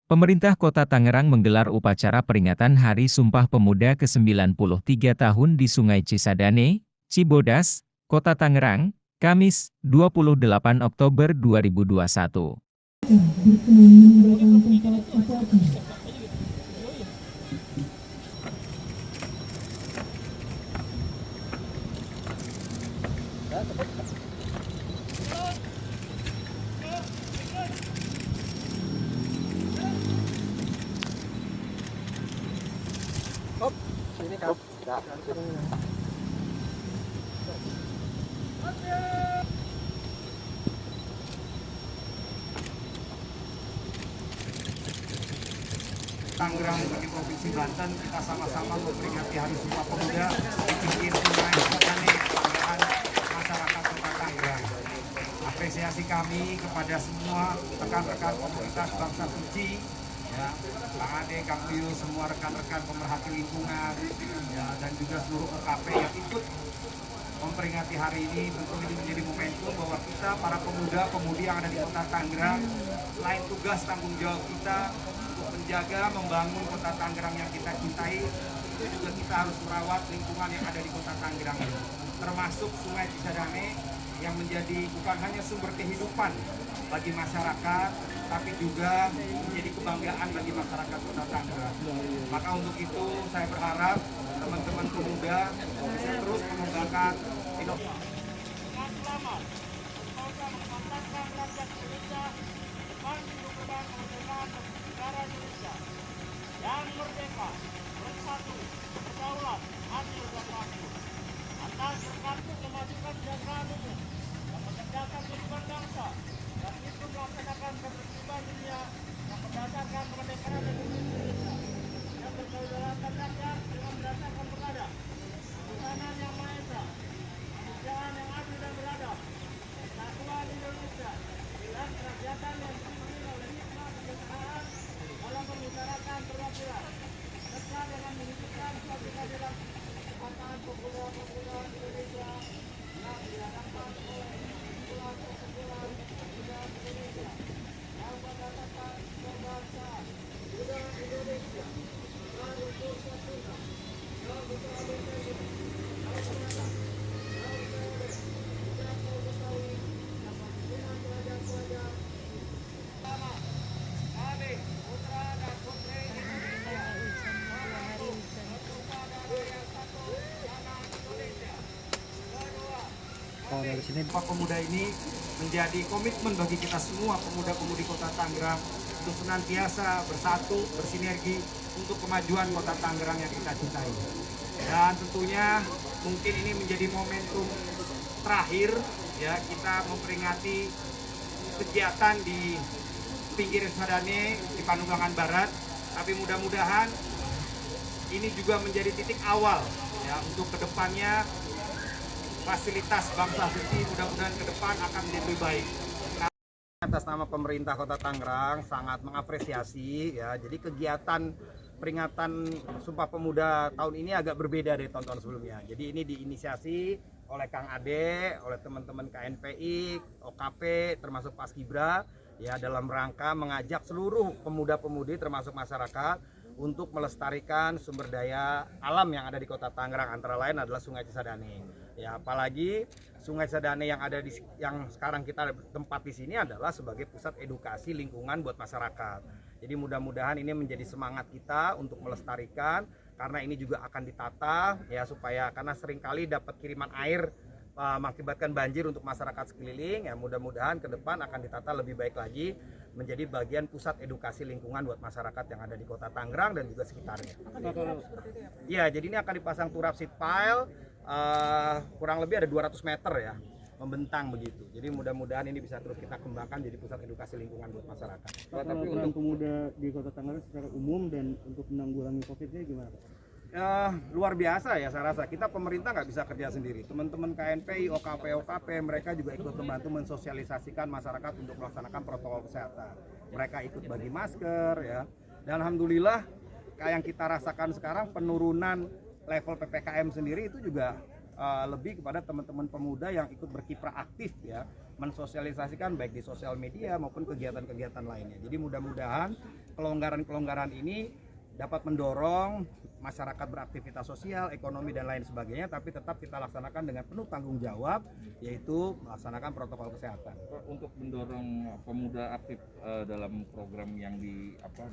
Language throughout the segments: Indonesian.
Pemerintah Kota Tangerang menggelar upacara peringatan Hari Sumpah Pemuda ke-93 tahun di Sungai Cisadane, Cibodas, Kota Tangerang, Kamis, 28 Oktober 2021. Hop, sini Kak. Ya. Tangerang bagi Provinsi Banten, kita sama-sama memperingati Hari Sumpah Pemuda di pinggir Sungai Cisadane, kebanggaan masyarakat Kota Tangerang. Apresiasi kami kepada semua rekan-rekan komunitas bangsa suci, ya, Bang Ade, Kang Uyu, semua rekan-rekan pemerhati lingkungan, ya, dan juga seluruh OKP yang ikut memperingati hari ini. Tentu ini menjadi momentum bahwa kita para pemuda-pemudi yang ada di Kota Tangerang, selain tugas tanggung jawab kita untuk menjaga, membangun Kota Tangerang yang kita cintai, itu juga kita harus merawat lingkungan yang ada di Kota Tangerang ini, termasuk Sungai Cisadane yang menjadi bukan hanya sumber kehidupan bagi masyarakat, tapi juga menjadi kebanggaan bagi masyarakat Kota Tangerang. Maka untuk itu saya berharap teman-teman pemuda bisa terus mengembangkan inovasi. Dengan selamat, semoga mengembangkan rakyat Indonesia depan pintu gerbang kemerdekaan negara Indonesia yang merdeka, bersatu, berdaulat, adil dan makmur. Atas berkatku kemajukan kesejahteraan umum dan menegakkan kehidupan bangsa dan itu melaksanakan ketertiban dunia yang berdasarkan kemerdekaan Republik Indonesia yang berkedaulatan rakyat dengan berdasarkan kepada ketuhanan yang Maha Esa, kemanusiaan yang adil dan beradab, persatuan Indonesia dan kerakyatan yang dipimpin oleh hikmah kebijaksanaan dalam membicarakan perwakilan, serta dengan menunjukkan suatu keadilan kebangsaan pemuda-pemuda Indonesia yang dirasakan oleh kumpulan-kumpulan pemuda Indonesia yang berdasarkan kebangsaan budaya Indonesia dan untuk satunya yang berkeadilan yang menyatakan yang beroleh tidak mau Betawi yang dengan pelajar-pelajar sama kami putra dan putri Indonesia mengaku bersumpah dari yang satu tanah Indonesia. Kedua, dari sini Sumpah Pemuda ini menjadi komitmen bagi kita semua pemuda-pemudi Kota Tangerang untuk senantiasa bersatu, bersinergi untuk kemajuan Kota Tangerang yang kita cintai. Dan tentunya mungkin ini menjadi momentum terakhir ya kita memperingati kegiatan di pinggir Cisadane di Panunggangan Barat, tapi mudah-mudahan ini juga menjadi titik awal ya untuk kedepannya fasilitas bangsa suci mudah-mudahan ke depan akan menjadi lebih baik. Atas nama pemerintah Kota Tangerang sangat mengapresiasi ya. Jadi kegiatan peringatan Sumpah Pemuda tahun ini agak berbeda dari tahun-tahun sebelumnya. Jadi ini diinisiasi oleh Kang Ade, oleh teman-teman KNPI, OKP, termasuk Paskibra ya dalam rangka mengajak seluruh pemuda-pemudi termasuk masyarakat untuk melestarikan sumber daya alam yang ada di Kota Tangerang, antara lain adalah Sungai Cisadane. Ya, apalagi Sungai Cisadane yang sekarang kita tempat di sini adalah sebagai pusat edukasi lingkungan buat masyarakat. Jadi mudah-mudahan ini menjadi semangat kita untuk melestarikan, karena ini juga akan ditata ya supaya karena seringkali dapat kiriman air mengakibatkan banjir untuk masyarakat sekeliling ya, mudah-mudahan ke depan akan ditata lebih baik lagi menjadi bagian pusat edukasi lingkungan buat masyarakat yang ada di Kota Tangerang dan juga sekitarnya. Ya, jadi ini akan dipasang turap seat pile kurang lebih ada 200 meter ya, membentang begitu. Jadi mudah-mudahan ini bisa terus kita kembangkan jadi pusat edukasi lingkungan buat masyarakat. Tapi untuk pemuda di Kota Tangerang secara umum dan untuk menanggulangi COVID-nya gimana Pak? Luar biasa ya saya rasa. Kita pemerintah nggak bisa kerja sendiri. Teman-teman KNPI, OKP mereka juga ikut membantu mensosialisasikan masyarakat untuk melaksanakan protokol kesehatan. Mereka ikut bagi masker ya. Dan alhamdulillah kayak yang kita rasakan sekarang penurunan level PPKM sendiri itu juga lebih kepada teman-teman pemuda yang ikut berkiprah aktif ya, mensosialisasikan baik di sosial media maupun kegiatan-kegiatan lainnya. Jadi mudah-mudahan kelonggaran-kelonggaran ini dapat mendorong masyarakat beraktivitas sosial, ekonomi dan lain sebagainya, tapi tetap kita laksanakan dengan penuh tanggung jawab, yaitu melaksanakan protokol kesehatan. Untuk mendorong pemuda aktif dalam program yang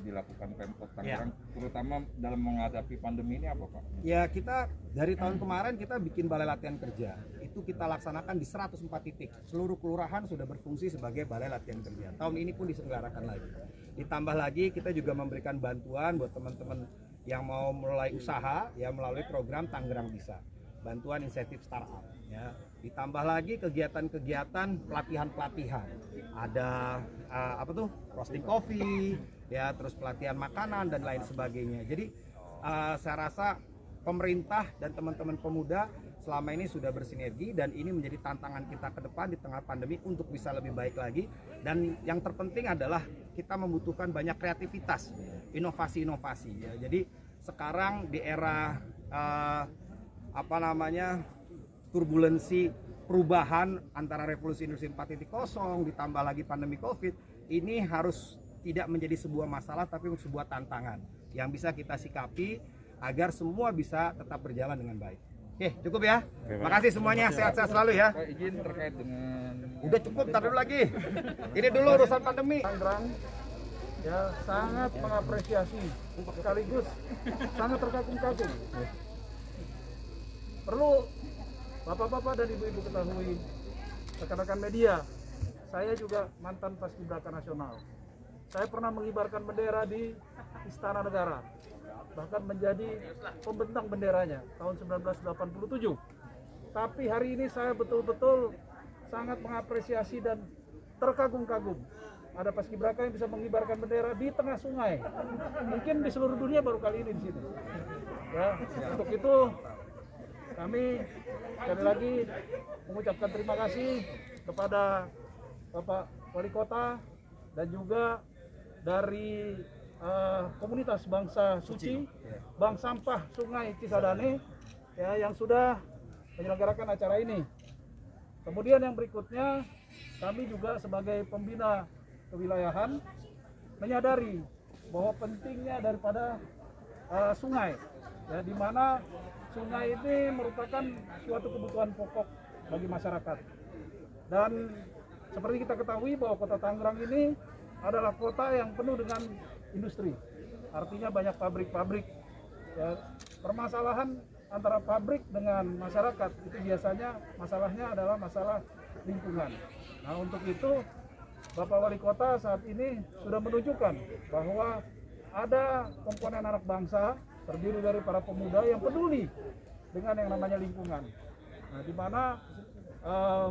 dilakukan Pemkot Tangerang, terutama dalam menghadapi pandemi ini apa Pak? Ya, kita dari tahun kemarin kita bikin balai latihan kerja. Itu kita laksanakan di 104 titik. Seluruh kelurahan sudah berfungsi sebagai balai latihan kerja. Tahun ini pun diselenggarakan lagi. Ditambah lagi kita juga memberikan bantuan buat teman-teman yang mau mulai usaha ya melalui program Tangerang Bisa. Bantuan insentif startup ya. Ditambah lagi kegiatan-kegiatan pelatihan-pelatihan. Ada roasting coffee ya, terus pelatihan makanan dan lain sebagainya. Jadi saya rasa pemerintah dan teman-teman pemuda selama ini sudah bersinergi dan ini menjadi tantangan kita ke depan di tengah pandemi untuk bisa lebih baik lagi. Dan yang terpenting adalah kita membutuhkan banyak kreativitas, inovasi-inovasi ya. Jadi sekarang di era turbulensi perubahan antara revolusi industri 4.0 ditambah lagi pandemi Covid, ini harus tidak menjadi sebuah masalah tapi sebuah tantangan yang bisa kita sikapi agar semua bisa tetap berjalan dengan baik. Oke, cukup ya. Terima kasih semuanya, sehat-sehat selalu ya. Pak, izin terkait dengan Udah cukup, tar dulu lagi. Ini dulu urusan pandemi. Tangerang ya sangat mengapresiasi sekaligus sangat terkagum-kagum. Perlu bapak-bapak dan ibu-ibu ketahui, rekan-rekan media, saya juga mantan paskibraka nasional. Saya pernah mengibarkan bendera di Istana Negara, bahkan menjadi pembentang benderanya tahun 1987. Tapi hari ini saya betul-betul sangat mengapresiasi dan terkagum-kagum. Ada paskibraka yang bisa mengibarkan bendera di tengah sungai. Mungkin di seluruh dunia baru kali ini di sini. Ya, untuk itu kami sekali lagi mengucapkan terima kasih kepada Bapak Wali Kota dan juga dari komunitas Bangsa Suci, Bank Sampah Sungai Cisadane ya, yang sudah menyelenggarakan acara ini. Kemudian yang berikutnya, kami juga sebagai pembina kewilayahan menyadari bahwa pentingnya daripada sungai, ya, di mana sungai ini merupakan suatu kebutuhan pokok bagi masyarakat. Dan seperti kita ketahui bahwa Kota Tangerang ini adalah kota yang penuh dengan industri, artinya banyak pabrik-pabrik. Ya, permasalahan antara pabrik dengan masyarakat itu biasanya masalahnya adalah masalah lingkungan. Nah, untuk itu Bapak Wali Kota saat ini sudah menunjukkan bahwa ada komponen anak bangsa terdiri dari para pemuda yang peduli dengan yang namanya lingkungan. Nah, di mana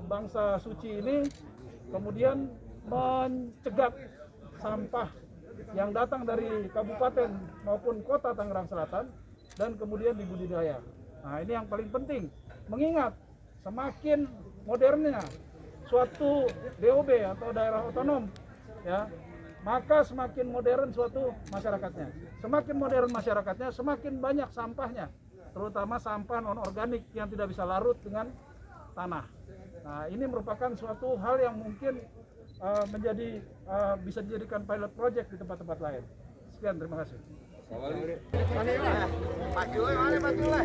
Bangsa Suci ini kemudian mencegat sampah yang datang dari kabupaten maupun kota Tangerang Selatan dan kemudian dibudidaya. Nah, ini yang paling penting, mengingat semakin modernnya suatu DOB atau daerah otonom ya, maka semakin modern suatu masyarakatnya. Semakin modern masyarakatnya, semakin banyak sampahnya, terutama sampah non-organik yang tidak bisa larut dengan tanah. Nah, ini merupakan suatu hal yang mungkin bisa dijadikan pilot project di tempat-tempat lain. Sekian, terima kasih. Pak Jule, mana Pak Jule?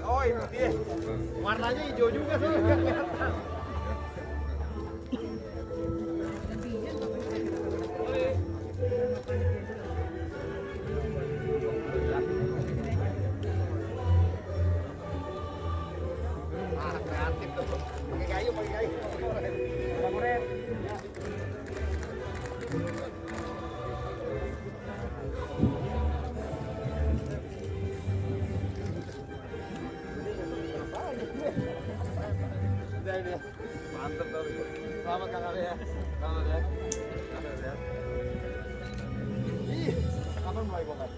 Oh, itu dia. Warnanya hijau juga tuh. Kreatif tuh. Pakai kayu. Mantap tuh. Selamat Kang Ali ya. Selamat ya. Ih, kapan mulai bongkar?